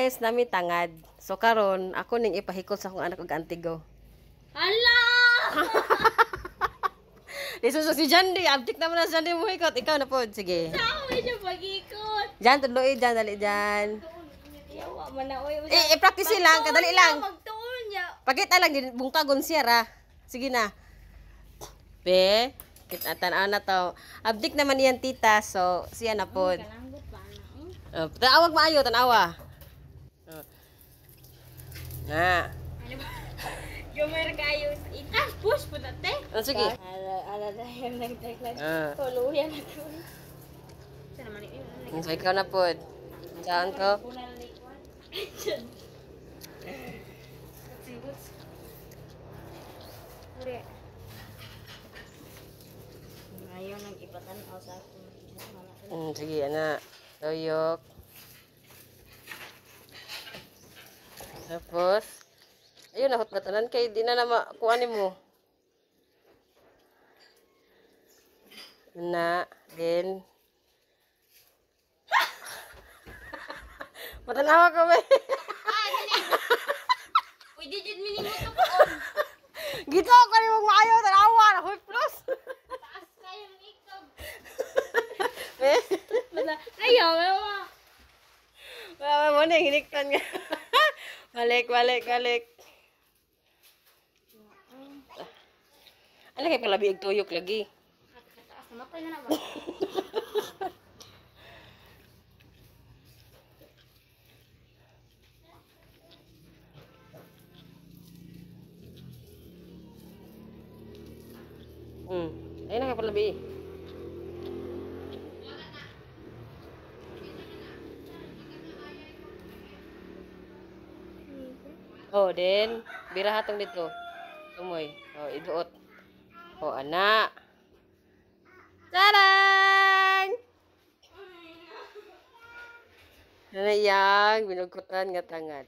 Guys, nami tangad. So karon ako ning ipahikot sa akong anak ug antigo. Hala! Disuso si Jandy, abdik naman na Jandy mo hikot. Ikaw na pod, sige. Saan medyo pag-ikot? Jan, tuloy dyan, dali dyan. Yawa man na, oy. I-practice lang, kadali lang. Magtuon niya. Pakita lang, bungkagon siya ra. Sige na. Be, kita tanaw na to. Abdik naman yan tita, so siya na pod. Kalanggot pa na. Tanawag maayo, tanawa. Na. Ano ba? Yumer kayo. Itas, push po na, te. Sige. Ala dahil nag-decline. Ah. Tuluyan ako. Saan naman yun? So ikaw na pod. Saan ko? Unang likwan. Sibuts. Uri. Ayaw nang ipatanaw sa akin. Sige, ana. Toyok. Tapos, ayun, nahot na tanan kay di na makuha mo. Na, then, matanawa ka ba? Uy, digit minimum ito po. Gito ko rin mong maayaw, tanawa na, huy, plus. Taas kayong ikaw. Eh, Ayaw, ayaw. wala mo na, hiniktan nga. Balik. Ano kayo pala biig tuyok lagi? Taas na matay na ba? Ayun na kayo pala biig. Oh, then, bira hatong dito. Tumoy. Oh, iduot. Oh, anak. Tarang! Ano yang binugkutan nga tangad.